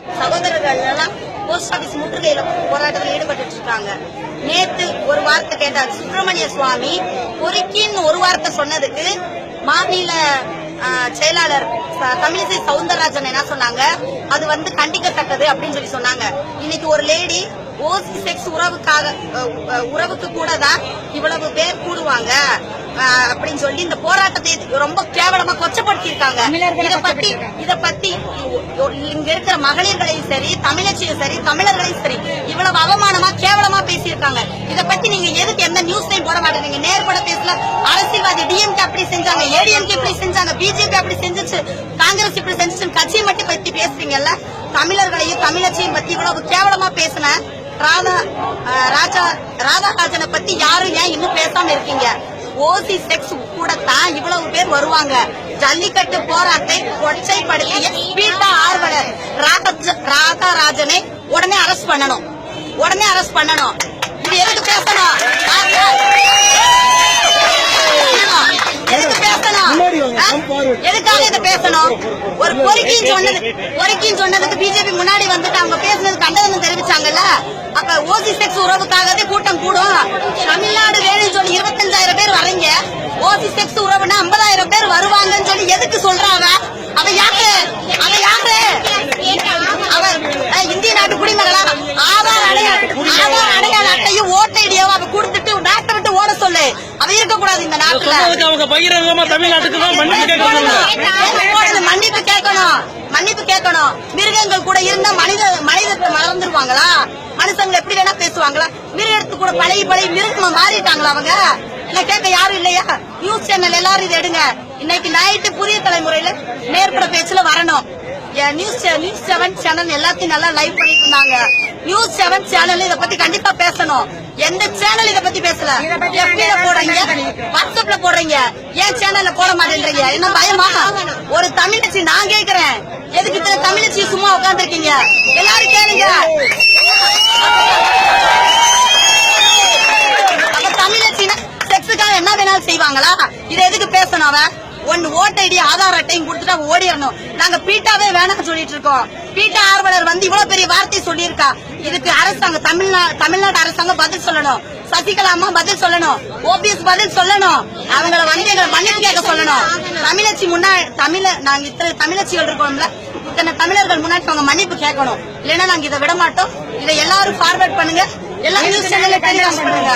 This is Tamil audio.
சகோதரர்கள் எல்லாம் போஸ்ட் ஆபீஸ் முற்றுகையில போராட்டத்தில் ஈடுபட்டு இருக்காங்க. நேத்து ஒரு வார்த்தை கேட்டார் சுப்பிரமணிய சுவாமி பொறுக்கின்னு ஒரு வார்த்தை சொன்னதுக்கு மாநில செயலாளர் தமிழிசை சவுந்தரராஜன் என்ன சொன்னாங்க, அது கண்டிக்கத்தக்கது அப்படின்னு சொல்லி சொன்னாங்க. இன்னைக்கு ஒரு லேடி ஓசி செக்ஸ் உறவுக்கு கூட தான் இவ்வளவு பேர் கூடுவாங்க அப்படின்னு சொல்லி இந்த போராட்டத்தை ரொம்ப கேவலமா கொச்சப்படுத்தி இருக்காங்க. இத பத்தி இங்க இருக்கிற மகளிர்களையும் சரி, தமிழச்சியும் சரி, தமிழர்களையும் சரி இவ்வளவு அவமானமா கேவலமா பேசியிருக்காங்க. இத பத்தி நீங்க எதுக்கு எந்த நியூஸ்லையும் போட மாட்டேங்க? நேர்பட பேசல. அரசியல்வாதி டிஎம்கே அப்படி செஞ்சாங்க, ஏடிஎம்கே இப்படி செஞ்சாங்க, பிஜேபி அப்படி செஞ்சிச்சு, காங்கிரஸ் இப்படி செஞ்சிச்சு, கட்சியை மட்டும் பத்தி பேசுறீங்கல்ல. தமிழர்களையும் தமிழச்சியும் பத்தி இவ்வளவு கேவலமா பேசின ராதாராஜனை பத்தி யாரும் ஏன் இன்னும் பேசாம இருக்கீங்க? ஓசி செக்ஸ் கூட தான் இவ்வளவு பேர் வருவாங்க. ஜல்லிக்கட்டு போராட்டத்தை கொச்சைப்படுத்திய பீட்டா ஆர்வலர் ராதாராஜனை உடனே அரெஸ்ட் பண்ணணும், உடனே அரெஸ்ட் பண்ணணும். இது எதுக்கு பேசணும்? எதுக்காக இதை பேசணும்? ஒரு பொறுக்கின்னு சொன்னதுக்கு பிஜேபி முன்னாடி வந்துட்டு அவங்க பேசுனது கண்டனம் தெரிவிச்சாங்கல்ல. அப்ப ஓசி செக்ஸ் உறவுக்காகவே கூட்டம் கூடும். தமிழ்நாடு வேணும்னு சொல்லி 25,000 பேர் வரீங்க. ஓசி செக்ஸ் உறவுனா 50,000 பேர் வருவாங்கன்னு சொல்லி எதுக்கு சொல்றாங்க? அவ யாரு? இந்திய நாட்டு குடிமகளா? ஆதார் அடையாள அட்டையும் ஓட்டு ஐடியாவும் அவ கொடுத்துட்டு நாட்டை விட்டு ஓட சொல்லு. அவ இருக்க கூடாது இந்த நாட்டுல. மன்னிப்பு கேட்கணும். மிருகங்கள் கூட இருந்தா மனிதத்தை மறந்துருவாங்களா? மனுஷங்க எப்படி வேணா பேசுவாங்களா? மிருகத்து கூட பழகி மிருகமா மாறிட்டாங்களா அவங்க? இல்ல கேட்க யாரும் இல்லையா? நியூஸ் சேனல் எல்லாரும் இதை எடுங்க. இன்னைக்கு நைட்டு புதிய தலைமுறையில நேர்பட பேச்சுல வரணும். நியூஸ் 7 சேனல் எல்லாத்தையும் நல்லா லைவ் பண்ணிட்டு இருந்தாங்க. நியூஸ் 7 சேனல் இத பத்தி கண்டிப்பா பேசணும். எந்த சேனல் இத பத்தி பேசல? எப்படில போடுறீங்க? வாட்ஸ்அப்ல போடுறீங்க. ஏன் சேனல்ல போட மாட்டேன்றீங்க? என்ன பயமா? ஒரு தமிழச்சி நான் கேக்குறேன், எதுக்கு இத்தனை தமிழச்சி சும்மா உட்கார்ந்து இருக்கீங்க? எல்லாரும் கேளுங்க. அப்ப தமிழச்சின்னா செக்ஸுக்காக என்ன வேணாலும் செய்வாங்களா? இதை எதுக்கு பேசணும்? அவன் ஒன்னு ஓட்டு ஐடி ஆதார் அட்டையும் கொடுத்துட்டா ஓடிடணும். நாங்க பீட்டாவே வேணாம் சொல்லிட்டு இருக்கோம். பீட்டா ஆர்வலர் இவ்வளவு பெரிய வார்த்தை சொல்லியிருக்கா. இதுக்கு அரசாங்கம் தமிழ்நாடு அரசாங்கம் பதில் சொல்லணும். சசிகலா அம்மா பதில் சொல்லணும். ஓபிஎஸ் பதில் சொல்லணும். அவங்களை எங்களை மன்னிப்பு கேட்க சொல்லணும். தமிழச்சி முன்னாடி நாங்க இத்தனை தமிழச்சிகள் இருக்கோம்ல, இத்தனை தமிழர்கள் முன்னாடி அவங்க மன்னிப்பு கேட்கணும். இல்லைன்னா நாங்க இதை விட மாட்டோம். இதை எல்லாரும் ஃபார்வர்ட் பண்ணுங்க. எல்லா நியூஸ் சேனல்ல டெலிகாஸ்ட் பண்ணுங்க.